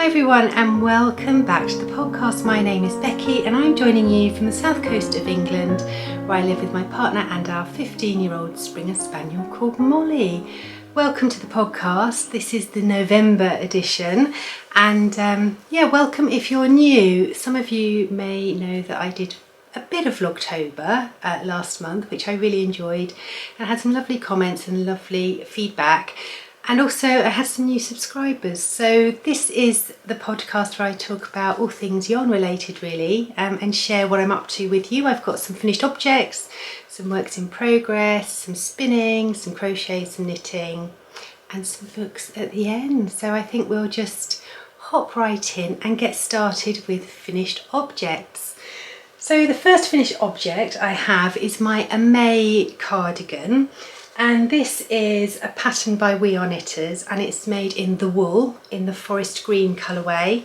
Hi everyone and welcome back to the podcast. My name is Becky and I'm joining you from the south coast of England where I live with my partner and our 15-year-old Springer Spaniel called Molly. Welcome to the podcast. This is the November edition and welcome if you're new. Some of you may know that I did a bit of Vlogtober last month, which I really enjoyed and had some lovely comments and lovely feedback. And also I had some new subscribers. So this is the podcast where I talk about all things yarn related really, and share what I'm up to with you. I've got some finished objects, some works in progress, some spinning, some crochet, some knitting and some books at the end. So I think we'll just hop right in and get started with finished objects. So the first finished object I have is my Emei cardigan. And this is a pattern by We Are Knitters and it's made in the wool in the forest green colourway.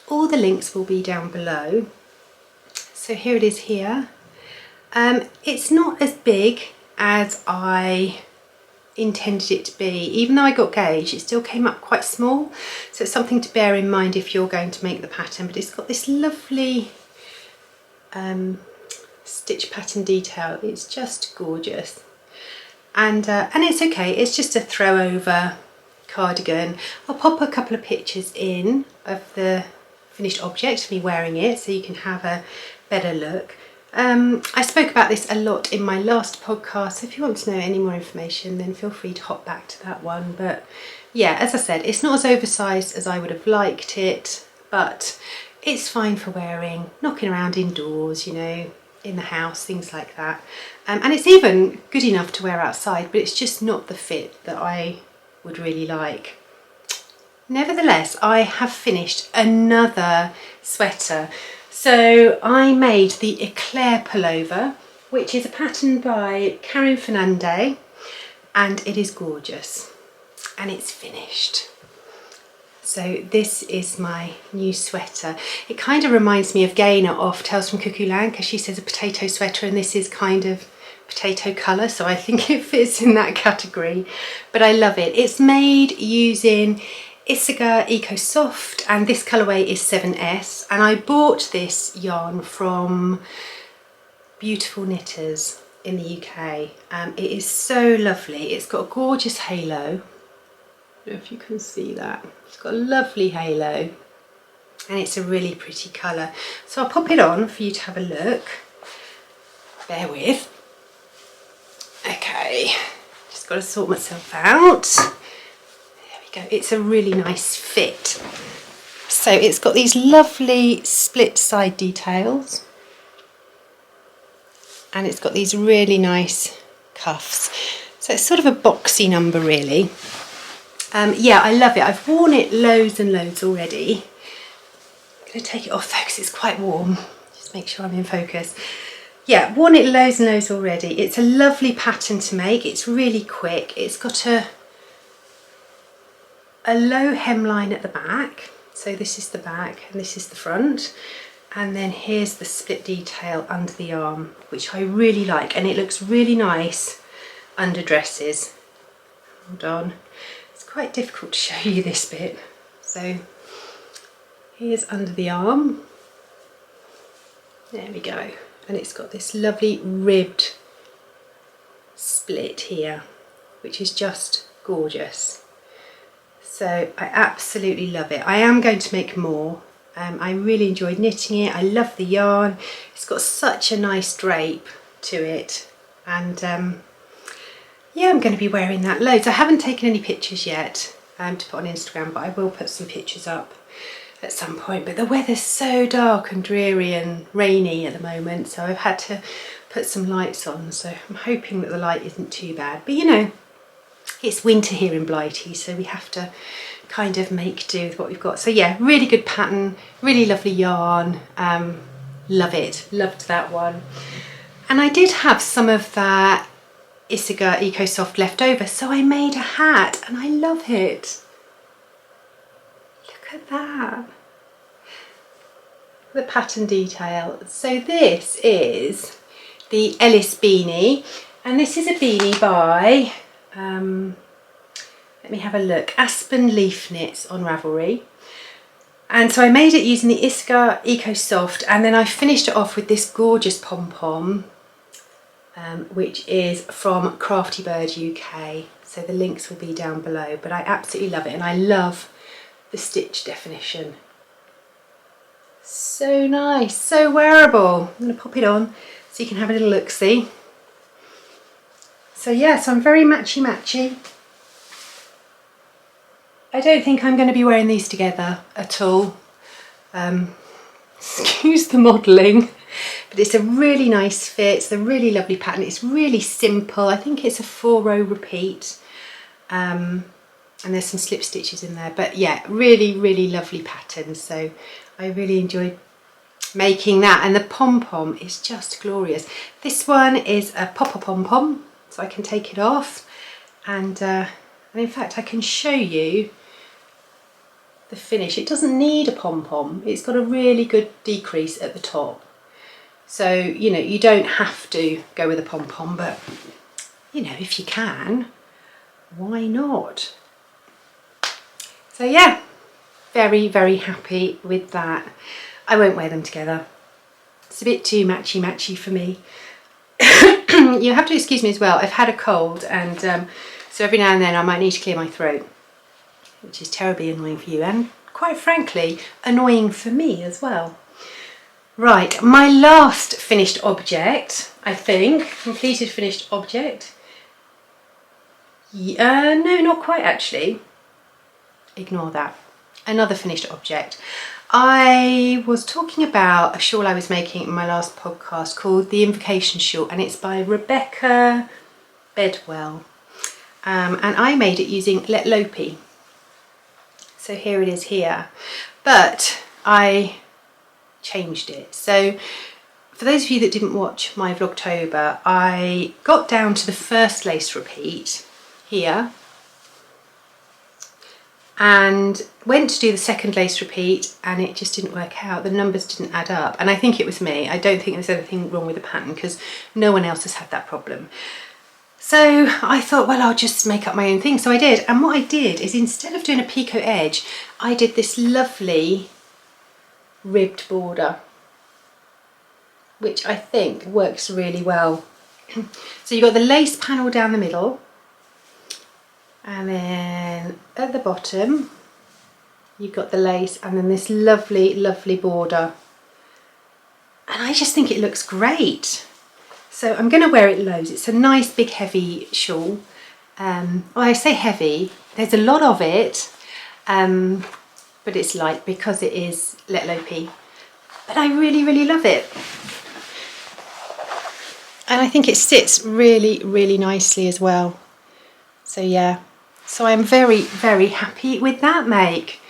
All the links will be down below. So here it is here. It's not as big as I intended it to be. Even though I got gauge, it still came up quite small. So it's something to bear in mind if you're going to make the pattern. But it's got this lovely stitch pattern detail. It's just gorgeous. And it's okay, it's just a throw over cardigan. I'll pop a couple of pictures in of the finished object, me wearing it, so you can have a better look. I spoke about this a lot in my last podcast, so if you want to know any more information then feel free to hop back to that one. But yeah, as I said, it's not as oversized as I would have liked it, but it's fine for wearing, knocking around indoors, you know, in the house, things like that. And it's even good enough to wear outside, but it's just not the fit that I would really like. Nevertheless, I have finished another sweater. So I made the Eclair Pullover, which is a pattern by KarinFernandez, and it is gorgeous and it's finished. So this is my new sweater. It kind of reminds me of Gaynor off Tales from Cuckoo Land because she says a potato sweater and this is kind of potato colour, so I think it fits in that category. But I love it. It's made using Isager Soft and this colourway is 7S, and I bought this yarn from Beautiful Knitters in the UK. It is so lovely. It's got a gorgeous halo. I don't know if you can see that. It's got a lovely halo and it's a really pretty colour. So I'll pop it on for you to have a look. Bear with. Okay, just got to sort myself out. There we go. It's a really nice fit. So it's got these lovely split side details and it's got these really nice cuffs. So it's sort of a boxy number really. Yeah, I love it. I've worn it loads and loads already. I'm going to take it off though because it's quite warm. Just make sure I'm in focus. Yeah, worn it loads and loads already. It's a lovely pattern to make. It's really quick. It's got a low hemline at the back. So this is the back and this is the front. And then here's the split detail under the arm, which I really like. And it looks really nice under dresses. Hold on. It's quite difficult to show you this bit. So here's under the arm. There we go. And it's got this lovely ribbed split here, which is just gorgeous. So I absolutely love it. I am going to make more. I really enjoyed knitting it. I love the yarn. It's got such a nice drape to it. And yeah, I'm going to be wearing that loads. I haven't taken any pictures yet to put on Instagram, but I will put some pictures up at some point. But the weather's so dark and dreary and rainy at the moment, so I've had to put some lights on, so I'm hoping that the light isn't too bad. But you know, it's winter here in Blighty, so we have to kind of make do with what we've got. So yeah, really good pattern, really lovely yarn. Love it, loved that one. And I did have some of that Isager Eco Soft left over, so I made a hat and I love it. Look at that. The pattern detail. So this is the Ellis beanie, and this is a beanie by let me have a look, Aspen Leaf Knits on Ravelry. And so I made it using the Isager Eco Soft, and then I finished it off with this gorgeous pom-pom, which is from Crafty Bird UK. So the links will be down below, but I absolutely love it, and I love the stitch definition. So nice, so wearable. I'm going to pop it on so you can have a little look-see. So yeah, so I'm very matchy-matchy. I don't think I'm going to be wearing these together at all. Excuse the modelling, but it's a really nice fit. It's a really lovely pattern. It's really simple. I think it's a 4-row repeat, and there's some slip stitches in there. But yeah, really, really lovely pattern. So I really enjoyed making that, and the pom-pom is just glorious. This one is a popper pom-pom, so I can take it off, and in fact I can show you the finish. It doesn't need a pom-pom. It's got a really good decrease at the top. So, you know, you don't have to go with a pom-pom, but, you know, if you can, why not? So yeah, very, very happy with that. I won't wear them together. It's a bit too matchy-matchy for me. You have to excuse me as well. I've had a cold, and so every now and then I might need to clear my throat, which is terribly annoying for you, and quite frankly annoying for me as well. Right, my last finished object, I think, completed finished object. No, not quite actually. Ignore that. Another finished object. I was talking about a shawl I was making in my last podcast called the Invocation shawl, and it's by Rebecca Bedwell, and I made it using Lettlopi. So here it is here, but I changed it. So for those of you that didn't watch my Vlogtober, I got down to the first lace repeat here and went to do the second lace repeat, and it just didn't work out. The numbers didn't add up, and I think it was me. I don't think there's anything wrong with the pattern because no one else has had that problem. So I thought, well, I'll just make up my own thing. So I did, and what I did is instead of doing a picot edge, I did this lovely ribbed border, which I think works really well. So you've got the lace panel down the middle, and then at the bottom you've got the lace, and then this lovely, lovely border. And I just think it looks great. So I'm going to wear it loads. It's a nice big heavy shawl. Well, I say heavy, there's a lot of it, but it's light because it is Lettlopi. But I really, really love it. And I think it sits really, really nicely as well. So yeah, so I'm very, very happy with that make.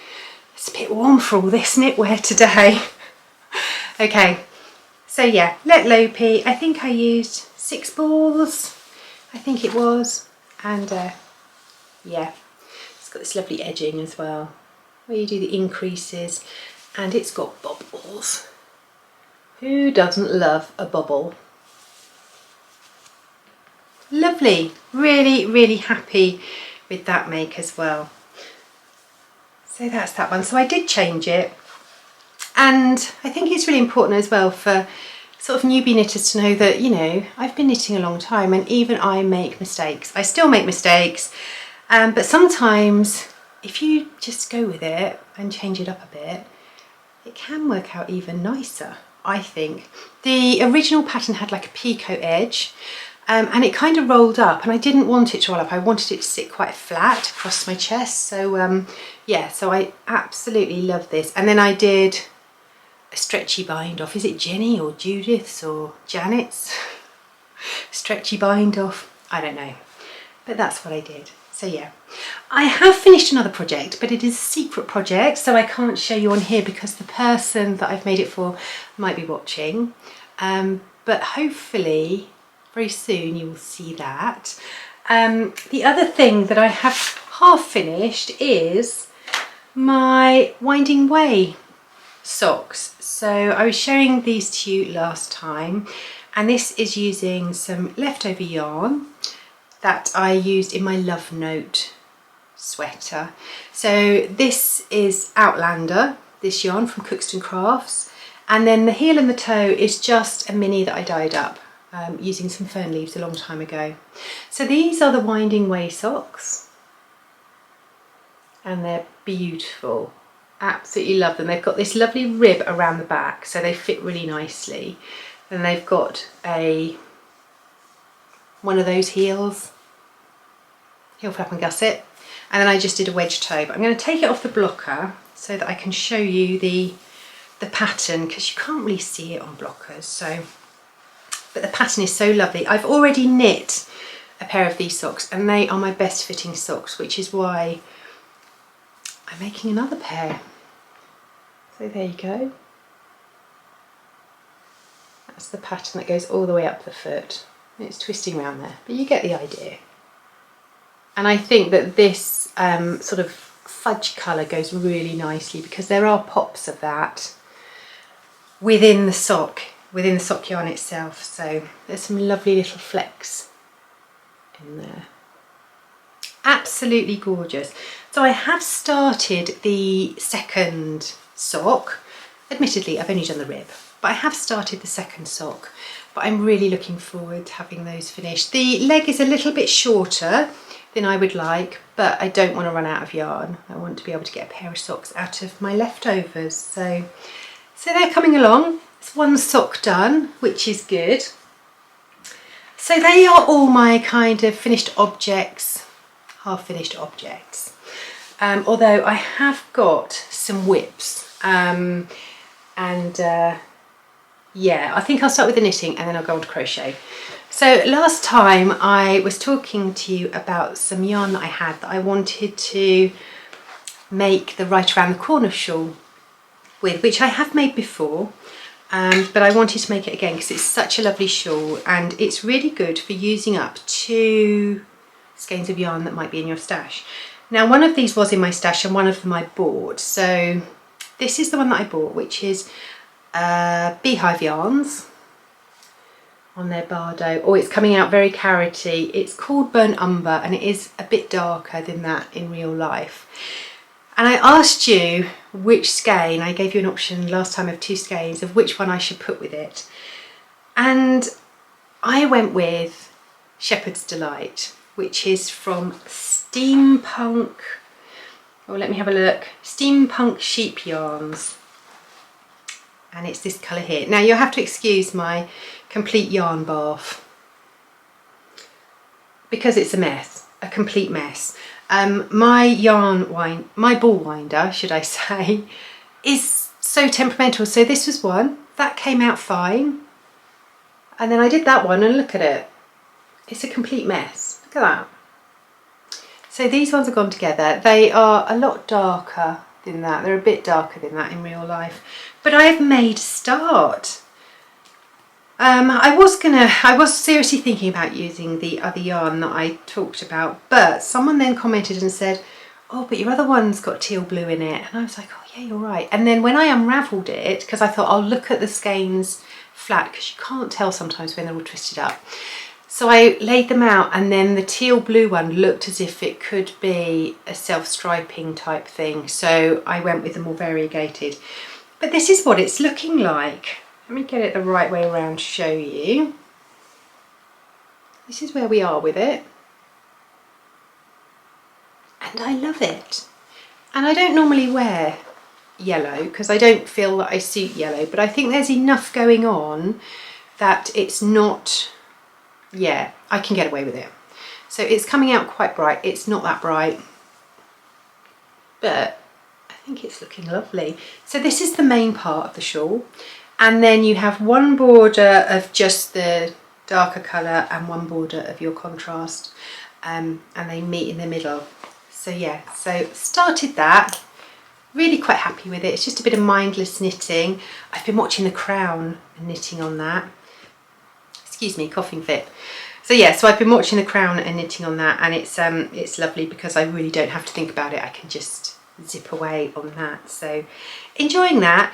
It's a bit warm for all this knitwear today. Okay. So yeah, Lettlopi, I think I used 6 balls, I think it was, and yeah, it's got this lovely edging as well, where you do the increases, and it's got bubbles. Who doesn't love a bubble? Lovely, really, really happy with that make as well. So that's that one. So I did change it. And I think it's really important as well for sort of newbie knitters to know that, you know, I've been knitting a long time and even I make mistakes. I still make mistakes, but sometimes if you just go with it and change it up a bit, it can work out even nicer, I think. The original pattern had like a picot edge, and it kind of rolled up, and I didn't want it to roll up. I wanted it to sit quite flat across my chest. So yeah, so I absolutely love this. And then I did a stretchy bind off. Is it Jenny or Judith's or Janet's stretchy bind off? I don't know, but that's what I did. So yeah, I have finished another project, but it is a secret project, so I can't show you on here because the person that I've made it for might be watching, but hopefully very soon you will see that. The other thing that I have half finished is my Winding Way socks. So I was showing these to you last time, and this is using some leftover yarn that I used in my Love Note sweater. So this is Outlander, this yarn from Cookston Crafts, and then the heel and the toe is just a mini that I dyed up using some fern leaves a long time ago. So these are the winding way socks, and they're beautiful. Absolutely love them. They've got this lovely rib around the back, so they fit really nicely. Then they've got one of those heels, heel flap and gusset, and then I just did a wedge toe. But I'm going to take it off the blocker so that I can show you the pattern, because you can't really see it on blockers. So, but the pattern is so lovely. I've already knit a pair of these socks, and they are my best fitting socks, which is why I'm making another pair. So there you go. That's the pattern that goes all the way up the foot. It's twisting around there, but you get the idea. And I think that this sort of fudge colour goes really nicely, because there are pops of that within the sock yarn itself. So there's some lovely little flecks in there. Absolutely gorgeous. So I have started the second sock. Admittedly, I've only done the rib, but I have started the second sock. But I'm really looking forward to having those finished. The leg is a little bit shorter than I would like, but I don't want to run out of yarn. I want to be able to get a pair of socks out of my leftovers. So they're coming along. It's one sock done, which is good. So they are all my kind of finished objects, half finished objects. Although I have got some whips, yeah, I think I'll start with the knitting and then I'll go on to crochet. So last time I was talking to you about some yarn that I had that I wanted to make the right around the corner shawl with, which I have made before, but I wanted to make it again because it's such a lovely shawl, and it's really good for using up 2 skeins of yarn that might be in your stash. Now, one of these was in my stash and one of them I bought. So this is the one that I bought, which is Beehive yarns on their Bardo. Oh, it's coming out very carroty. It's called Burnt Umber, and it is a bit darker than that in real life. And I asked you which skein, I gave you an option last time of 2 skeins of which one I should put with it. And I went with Shepherd's Delight, which is from Steampunk. Oh, let me have a look. Steampunk sheep yarns. And it's this colour here. Now, you'll have to excuse my complete yarn bath because it's a mess, a complete mess. My ball winder, should I say, is so temperamental. So this was one that came out fine, and then I did that one, and look at it. It's a complete mess. Look at that. So these ones have gone together. They are a lot darker than that. They're a bit darker than that in real life. But I have made a start. I was seriously thinking about using the other yarn that I talked about, but someone then commented and said, oh, but your other one's got teal blue in it. And I was like, oh yeah, you're right. And then when I unravelled it, because I thought I'll look at the skeins flat, because you can't tell sometimes when they're all twisted up. So I laid them out, and then the teal blue one looked as if it could be a self-striping type thing. So I went with the more variegated. But this is what it's looking like. Let me get it the right way around to show you. This is where we are with it. And I love it. And I don't normally wear yellow because I don't feel that I suit yellow, but I think there's enough going on that it's not, yeah, I can get away with it. So it's coming out quite bright. It's not that bright, but I think it's looking lovely. So this is the main part of the shawl. And then you have one border of just the darker colour and one border of your contrast, and they meet in the middle. So yeah, so started that, really quite happy with it. It's just a bit of mindless knitting. I've been watching The Crown and knitting on that. Excuse me, coughing fit. So yeah, so I've been watching The Crown and knitting on that, and it's lovely because I really don't have to think about it. I can just zip away on that. So enjoying that.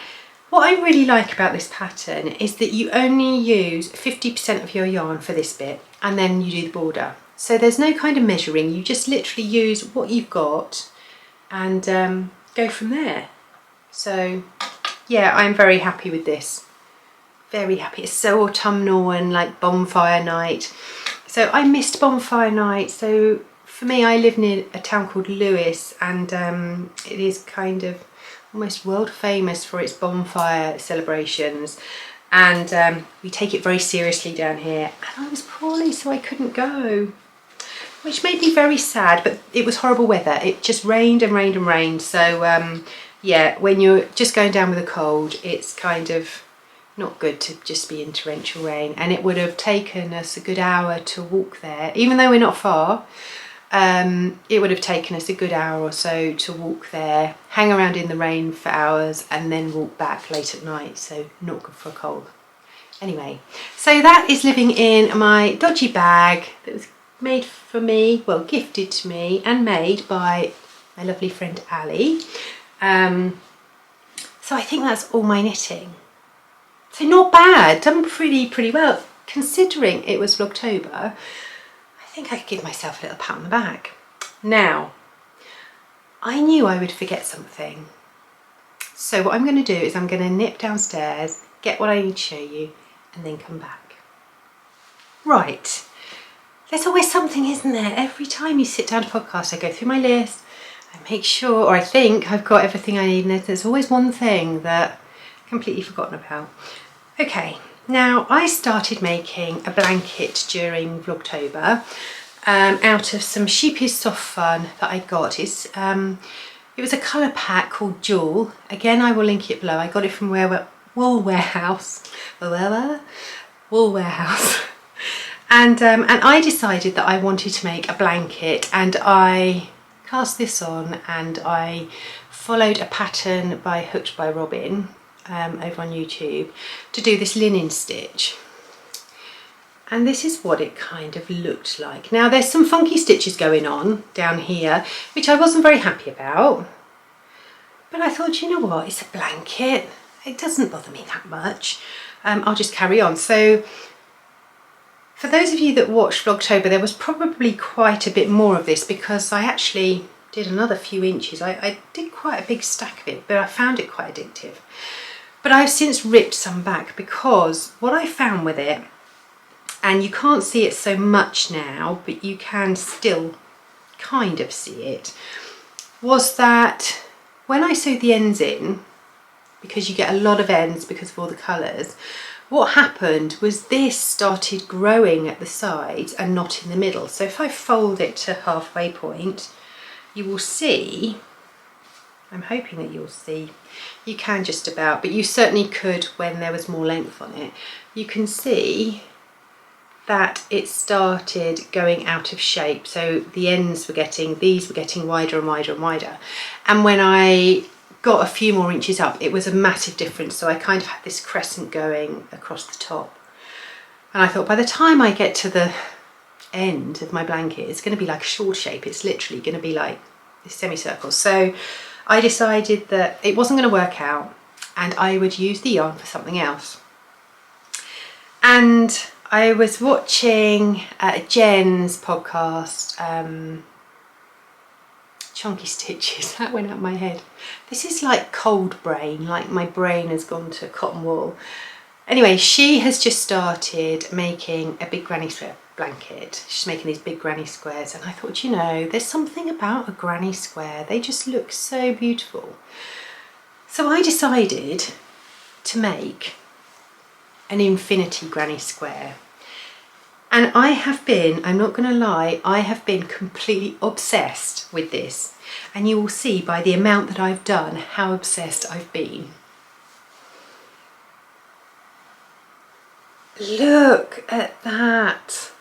What I really like about this pattern is that you only use 50% of your yarn for this bit, and then you do the border. So there's no kind of measuring, you just literally use what you've got and go from there. So yeah, I'm very happy with this. Very happy. It's so autumnal and like bonfire night. So I missed bonfire night. So for me, I live near a town called Lewes, and it is kind of almost world famous for its bonfire celebrations. And we take it very seriously down here. And I was poorly, so I couldn't go, which made me very sad, but it was horrible weather. It just rained and rained and rained. So yeah, when you're just going down with a cold, it's kind of not good to just be in torrential rain. And it would have taken us a good hour to walk there, even though we're not far. It would have taken us a good hour or so to walk there, hang around in the rain for hours, and then walk back late at night. So not good for a cold. Anyway, so that is living in my dodgy bag that was made for me, well, gifted to me and made by my lovely friend Ali. So I think that's all my knitting. So not bad, done pretty well. Considering it was Vlogtober, I think I could give myself a little pat on the back. Now, I knew I would forget something. So what I'm going to do is I'm going to nip downstairs, get what I need to show you, and then come back. Right, there's always something, isn't there? Every time you sit down to podcast, I go through my list, I make sure, or I think I've got everything I need, and there's always one thing that I've completely forgotten about. Okay, now I started making a blanket during Vlogtober out of some Scheepjes Soft Fun that I got. It was a colour pack called Jewel. Again, I will link it below. I got it from Wool Warehouse. Wool Warehouse. And I decided that I wanted to make a blanket, and I cast this on and I followed a pattern by Hooked by Robin over on YouTube to do this linen stitch. And this is what it kind of looked like. Now there's some funky stitches going on down here, which I wasn't very happy about. But I thought, you know what, it's a blanket. It doesn't bother me that much. I'll just carry on. So for those of you that watched Vlogtober, there was probably quite a bit more of this because I actually did another few inches. I did quite a big stack of it, but I found it quite addictive. But I've since ripped some back because what I found with it, and you can't see it so much now, but you can still kind of see it, was that when I sewed the ends in, because you get a lot of ends because of all the colours, what happened was this started growing at the sides and not in the middle. So if I fold it to halfway point, you will see, I'm hoping that you'll see, you can just about, but you certainly could when there was more length on it. You can see that it started going out of shape. So the ends were getting, these were getting wider and wider and wider. And when I got a few more inches up, it was a massive difference. So I kind of had this crescent going across the top. And I thought by the time I get to the end of my blanket, it's going to be like a shawl shape. It's literally going to be like this semicircle. So I decided that it wasn't going to work out and I would use the yarn for something else. And I was watching Jen's podcast, Chunky Stitches, that went out my head. This is like cold brain, like my brain has gone to cotton wool. Anyway, she has just started making a big granny square blanket. She's making these big granny squares, and I thought, you know, there's something about a granny square. They just look so beautiful. So I decided to make an infinity granny square. And I have been, I'm not going to lie, I have been completely obsessed with this. And you will see by the amount that I've done how obsessed I've been. Look at that.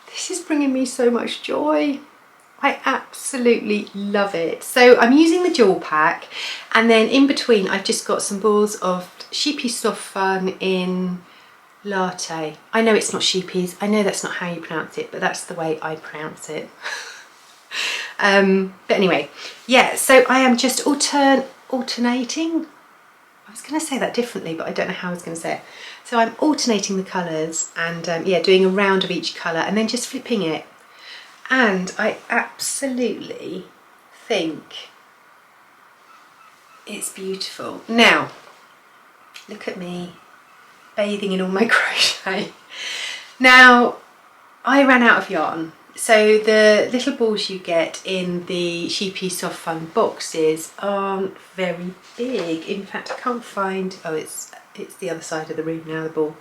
This is bringing me so much joy. I absolutely love it. So I'm using the jewel pack, and then in between I've just got some balls of Scheepjes Soft Fun in Latte. I know it's not Scheepjes, I know that's not how you pronounce it, but that's the way I pronounce it. But anyway, yeah, so I am just alternating. I was going to say that differently, but I don't know how I was going to say it. So I'm alternating the colours and yeah, doing a round of each colour and then just flipping it. And I absolutely think it's beautiful. Now, look at me bathing in all my crochet. Now, I ran out of yarn. So the little balls you get in the Scheepjes Soft Fun boxes aren't very big. In fact, I can't find, oh, it's the other side of the room now, the ball.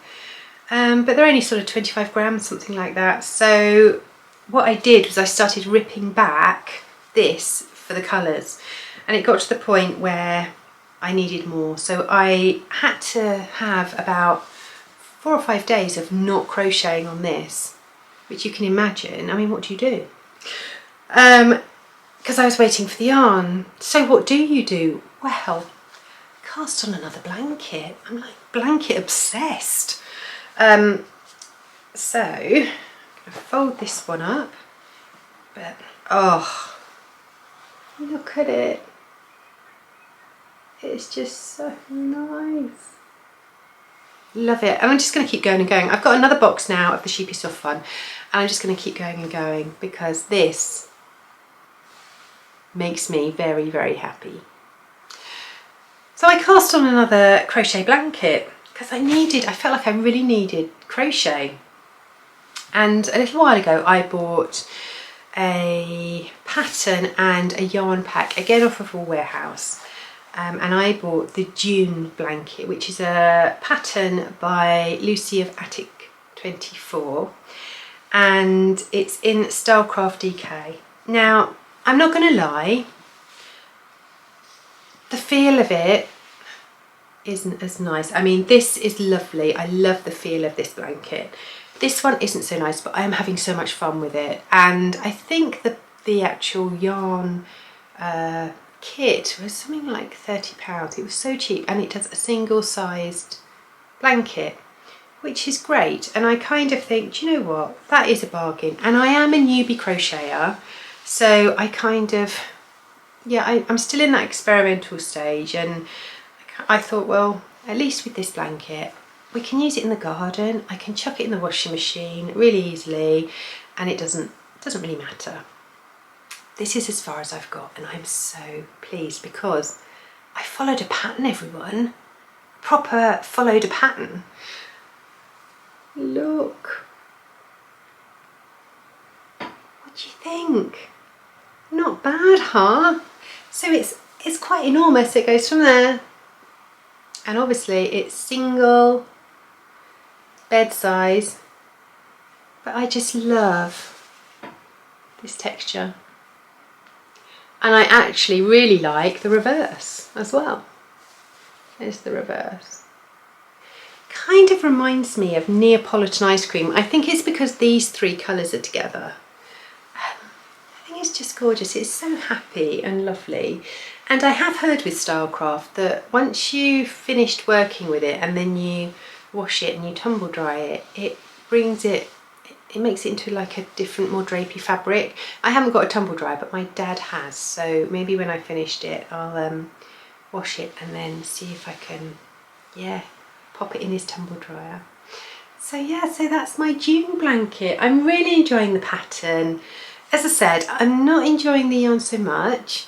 But they're only sort of 25 grams, something like that. So what I did was I started ripping back this for the colours, and it got to the point where I needed more. So I had to have about 4 or 5 days of not crocheting on this, which you can imagine. I mean, what do you do? Because I was waiting for the yarn. So what do? Well, cast on another blanket. I'm like blanket obsessed. So I'm going to fold this one up, but oh, look at it. It's just so nice. Love it. And I'm just going to keep going and going. I've got another box now of the Scheepjes Soft Fun, and I'm just going to keep going and going because this makes me very, very happy. So I cast on another crochet blanket because I felt like I really needed crochet. And a little while ago I bought a pattern and a yarn pack, again off of a warehouse. And I bought the Dune blanket, which is a pattern by Lucy of Attic 24, and it's in StyleCraft DK. Now, I'm not going to lie, the feel of it isn't as nice. I mean, this is lovely. I love the feel of this blanket. This one isn't so nice, but I am having so much fun with it. And I think the actual yarn kit was something like £30. It was so cheap, and it does a single sized blanket, which is great. And I kind of think, do you know what, that is a bargain. And I am a newbie crocheter, so I kind of, yeah, I'm still in that experimental stage, and I thought, well, at least with this blanket we can use it in the garden. I can chuck it in the washing machine really easily, and it doesn't really matter. This is as far as I've got, and I'm so pleased because I followed a pattern, everyone. Proper followed a pattern. Look. What do you think? Not bad, huh? So it's quite enormous. It goes from there, and obviously it's single bed size, but I just love this texture. And I actually really like the reverse as well. There's the reverse. Kind of reminds me of Neapolitan ice cream. I think it's because these three colours are together. I think it's just gorgeous. It's so happy and lovely. And I have heard with StyleCraft that once you've finished working with it and then you wash it and you tumble dry it, it makes it into like a different, more drapey fabric. I haven't got a tumble dry, but my dad has, so maybe when I finished it I'll wash it and then see if I can, yeah, pop it in his tumble dryer. So yeah, so that's my Dune blanket. I'm really enjoying the pattern. As I said, I'm not enjoying the yarn so much,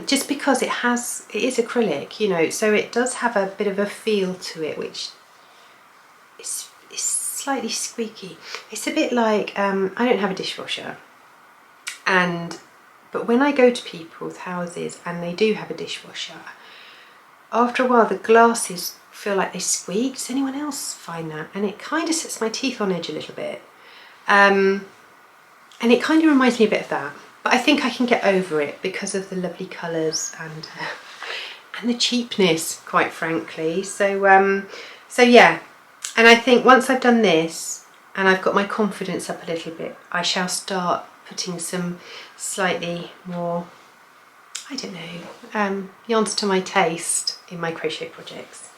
just because it is acrylic, you know, so it does have a bit of a feel to it, which is slightly squeaky. It's a bit like, I don't have a dishwasher, but when I go to people's houses and they do have a dishwasher, after a while the glasses feel like they squeak. Does anyone else find that? And it kind of sets my teeth on edge a little bit, and it kind of reminds me a bit of that, but I think I can get over it because of the lovely colours and the cheapness, quite frankly. So yeah. And I think once I've done this and I've got my confidence up a little bit, I shall start putting some slightly more, I don't know, yarns to my taste in my crochet projects.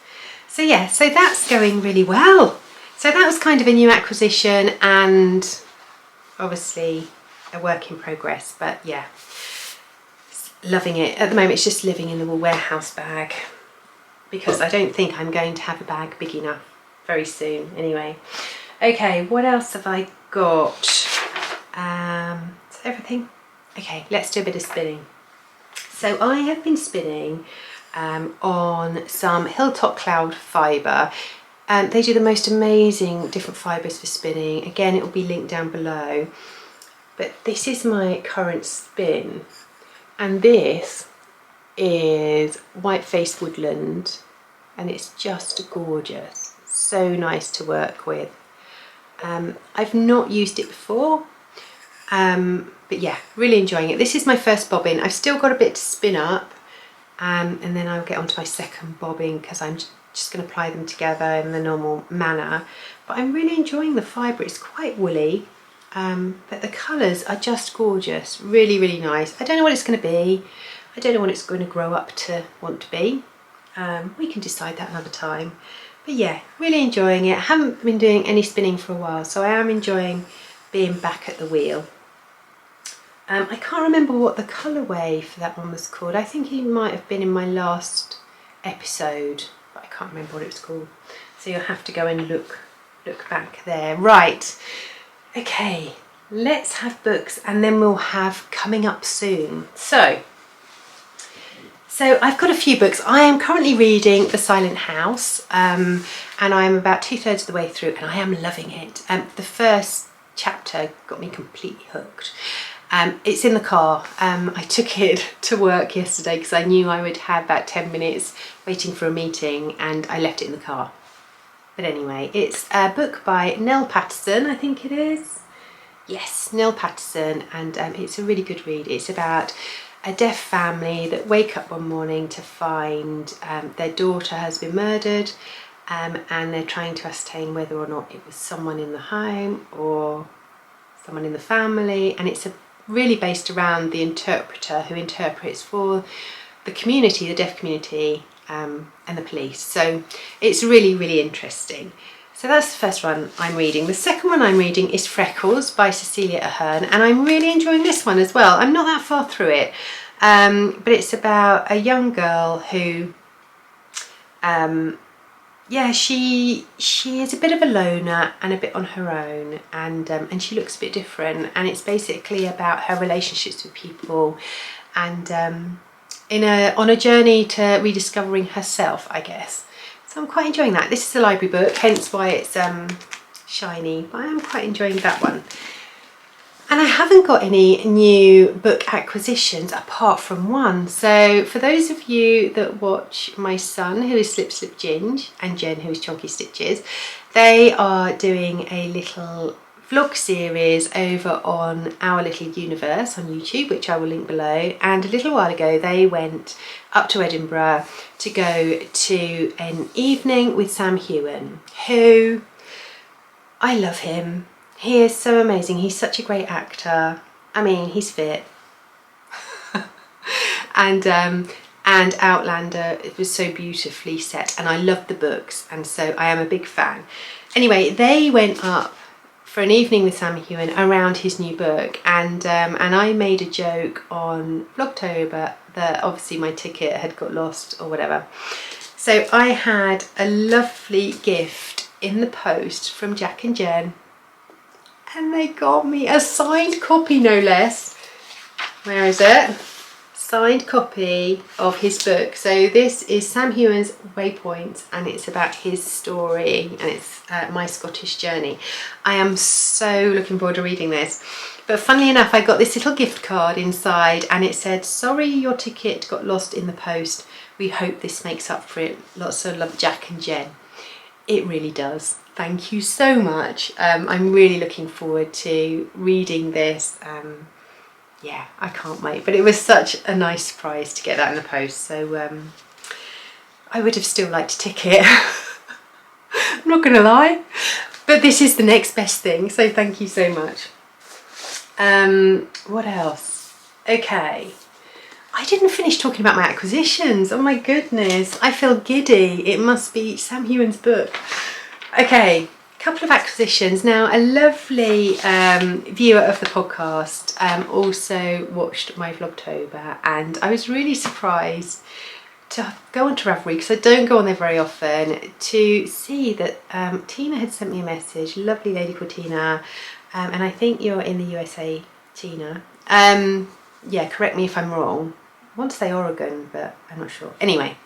So yeah, so that's going really well. So that was kind of a new acquisition and obviously a work in progress, but yeah, loving it. At the moment it's just living in a warehouse bag because I don't think I'm going to have a bag big enough very soon anyway. Okay, what else have I got? Is everything? Okay, let's do a bit of spinning. So I have been spinning on some Hilltop Cloud fibre. They do the most amazing different fibres for spinning. Again, it will be linked down below. But this is my current spin, and this is White-Faced Woodland, and it's just gorgeous. So nice to work with. I've not used it before, but yeah, really enjoying it. This is my first bobbin. I've still got a bit to spin up, and then I'll get onto my second bobbin because I'm just going to apply them together in the normal manner. But I'm really enjoying the fibre. It's quite woolly, but the colours are just gorgeous. Really, really nice. I don't know what it's going to be. I don't know what it's going to grow up to want to be. We can decide that another time. But yeah, really enjoying it. I haven't been doing any spinning for a while, so I am enjoying being back at the wheel. I can't remember what the colourway for that one was called. I think it might have been in my last episode, but I can't remember what it was called. So you'll have to go and look back there. Right, okay, let's have books, and then we'll have coming up soon. So I've got a few books. I am currently reading The Silent House, and I am about 2/3 of the way through, and I am loving it. The first chapter got me completely hooked. It's in the car. I took it to work yesterday because I knew I would have about 10 minutes waiting for a meeting, and I left it in the car. But anyway, it's a book by Neil Patterson, I think it is. Yes, Neil Patterson, and it's a really good read. It's about a deaf family that wake up one morning to find their daughter has been murdered, and they're trying to ascertain whether or not it was someone in the home or someone in the family, and it's really based around the interpreter who interprets for the community, the deaf community, and the police. So it's really, really interesting. So that's the first one I'm reading. The second one I'm reading is Freckles by Cecilia Ahern, and I'm really enjoying this one as well. I'm not that far through it, but it's about a young girl who, yeah, she is a bit of a loner and a bit on her own, and she looks a bit different, and it's basically about her relationships with people, and on a journey to rediscovering herself, I guess. So I'm quite enjoying that. This is a library book, hence why it's shiny, but I am quite enjoying that one. And I haven't got any new book acquisitions apart from one. So for those of you that watch my son, who is Slip Slip Ginge, and Jen, who is Chonky Stitches, they are doing a little vlog series over on Our Little Universe on YouTube, which I will link below. And a little while ago they went up to Edinburgh to go to an evening with Sam Heughan, who, I love him. He is so amazing. He's such a great actor. I mean, he's fit. and Outlander, it was so beautifully set, and I loved the books, and so I am a big fan. Anyway, they went up for an evening with Sam Heughan around his new book, and I made a joke on Vlogtober that obviously my ticket had got lost or whatever. So I had a lovely gift in the post from Jack and Jen, and they got me a signed copy, no less. Where is it? Signed copy of his book. So this is Sam Heughan's Waypoint, and it's about his story, and it's My Scottish Journey. I am so looking forward to reading this. But funnily enough, I got this little gift card inside, and it said, "Sorry your ticket got lost in the post. We hope this makes up for it. Lots of love, Jack and Jen." It really does. Thank you so much. I'm really looking forward to reading this. Yeah, I can't wait. But it was such a nice surprise to get that in the post. So I would have still liked a ticket. I'm not going to lie. But this is the next best thing. So thank you so much. What else? Okay. I didn't finish talking about my acquisitions. Oh my goodness. I feel giddy. It must be Sam Heughan's book. Okay. Couple of acquisitions. Now, a lovely viewer of the podcast also watched my Vlogtober, and I was really surprised to go onto Ravelry, because I don't go on there very often, to see that Tina had sent me a message. Lovely lady called Tina, and I think you're in the USA, Tina. Yeah, correct me if I'm wrong. I want to say Oregon, but I'm not sure. Anyway,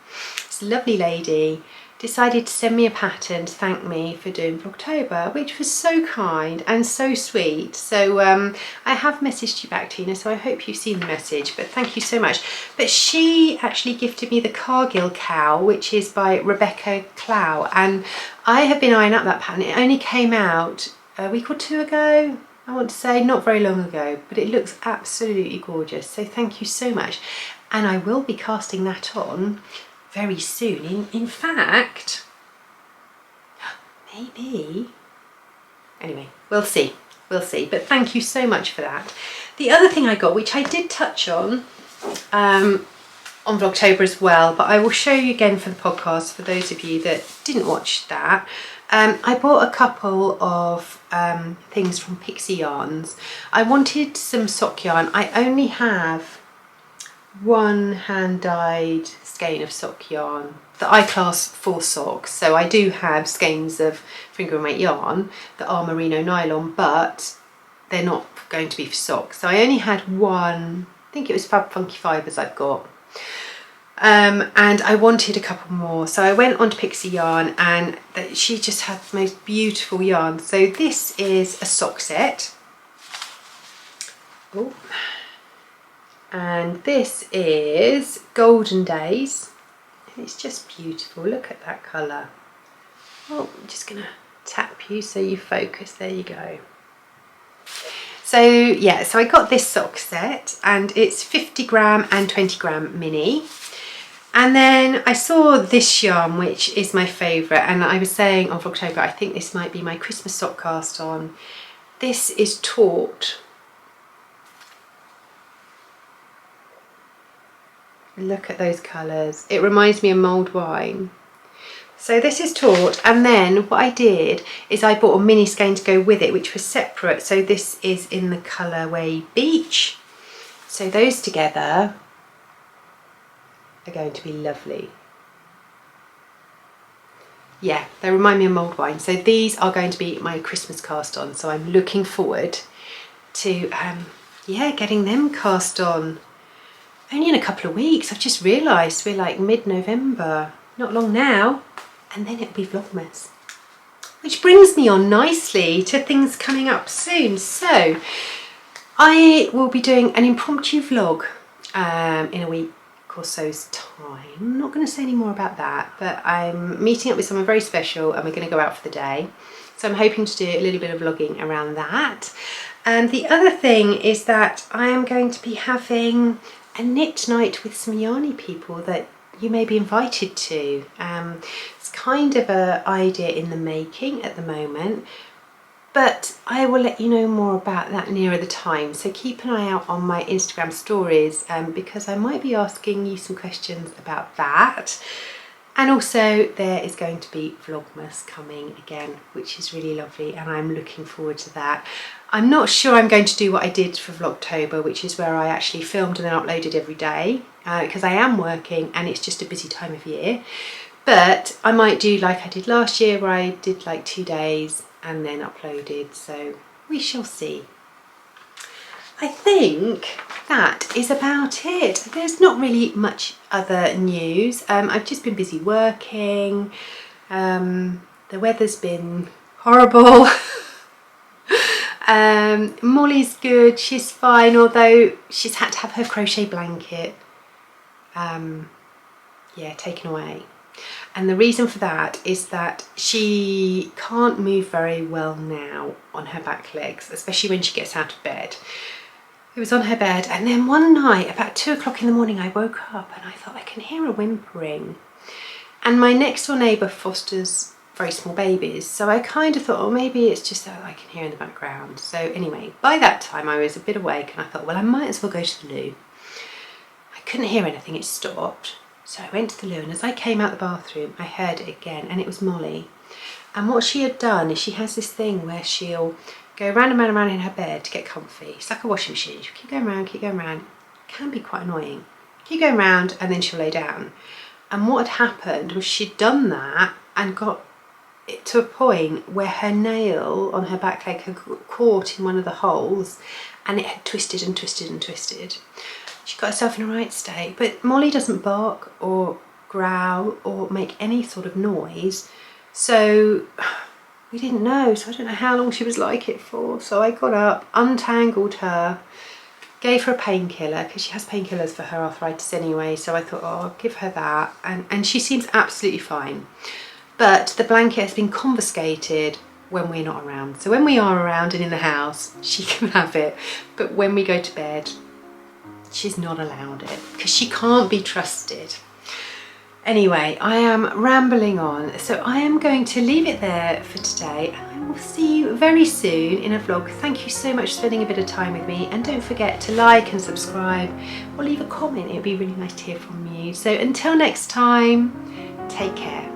this lovely lady decided to send me a pattern to thank me for doing Vlogtober, which was so kind and so sweet. So I have messaged you back, Tina, so I hope you've seen the message, but thank you so much. But she actually gifted me the Cargill cowl, which is by Rebecca Clow, and I have been eyeing up that pattern. It only came out a week or two ago, I want to say, not very long ago, but it looks absolutely gorgeous. So thank you so much. And I will be casting that on very soon. In fact, maybe, anyway, we'll see, but thank you so much for that. The other thing I got, which I did touch on Vlogtober as well, but I will show you again for the podcast for those of you that didn't watch that. I bought a couple of things from Pixie Yarns. I wanted some sock yarn. I only have one hand-dyed skein of sock yarn that I class for socks, so I do have skeins of finger and weight yarn that are merino nylon, but they're not going to be for socks. So I only had one, I think it was Fab Funky Fibres I've got, and I wanted a couple more, so I went on to Pixie Yarn, and she just had the most beautiful yarn. So this is a sock set. Oh. And this is Golden Days. It's just beautiful. Look at that colour. Oh, I'm just going to tap you so you focus. There you go. So yeah, so I got this sock set, and it's 50 gram and 20 gram mini. And then I saw this yarn, which is my favourite, and I was saying on Vlogtober, I think this might be my Christmas sock cast on. This is Taut. Look at those colours. It reminds me of mulled wine. So this is Taut, and then what I did is I bought a mini skein to go with it, which was separate. So this is in the colourway Beach. So those together are going to be lovely. Yeah, they remind me of mulled wine. So these are going to be my Christmas cast on. So I'm looking forward to yeah, getting them cast on. Only in a couple of weeks. I've just realised we're like mid-November, not long now, and then it'll be Vlogmas. Which brings me on nicely to things coming up soon. So I will be doing an impromptu vlog in a week or so's time. I'm not going to say any more about that, but I'm meeting up with someone very special and we're going to go out for the day. So I'm hoping to do a little bit of vlogging around that. And the other thing is that I am going to be having a knit night with some yarny people that you may be invited to. It's kind of an idea in the making at the moment, but I will let you know more about that nearer the time. So keep an eye out on my Instagram stories because I might be asking you some questions about that. And also there is going to be Vlogmas coming again, which is really lovely, and I'm looking forward to that. I'm not sure I'm going to do what I did for Vlogtober, which is where I actually filmed and then uploaded every day, because I am working and it's just a busy time of year. But I might do like I did last year, where I did like 2 days and then uploaded, so we shall see. I think that is about it. There's not really much other news. I've just been busy working. The weather's been horrible. Molly's good, she's fine, although she's had to have her crochet blanket yeah, taken away. And the reason for that is that she can't move very well now on her back legs, especially when she gets out of bed. It was on her bed, and then one night about 2 o'clock in the morning I woke up and I thought I can hear a whimpering. And my next door neighbour fosters very small babies, so I kind of thought, oh, maybe it's just that I can hear in the background. So anyway, by that time I was a bit awake and I thought, well, I might as well go to the loo. I couldn't hear anything, it stopped. So I went to the loo, and as I came out the bathroom I heard it again, and it was Molly. And what she had done is she has this thing where she'll go round and round and round in her bed to get comfy. It's like a washing machine. She'll keep going round, keep going round. It can be quite annoying. Keep going round and then she'll lay down. And what had happened was she'd done that and got it to a point where her nail on her back leg had caught in one of the holes, and it had twisted and twisted and twisted. she got herself in a right state. But Molly doesn't bark or growl or make any sort of noise, so we didn't know. So I don't know how long she was like it for. So I got up, untangled her, gave her a painkiller, because she has painkillers for her arthritis anyway, so I thought, oh, I'll give her that, and she seems absolutely fine. But the blanket has been confiscated when we're not around. So when we are around and in the house, she can have it, but when we go to bed, she's not allowed it, because she can't be trusted. Anyway, I am rambling on, so I am going to leave it there for today, and I will see you very soon in a vlog. Thank you so much for spending a bit of time with me, and don't forget to like and subscribe or leave a comment. It would be really nice to hear from you. So until next time, take care.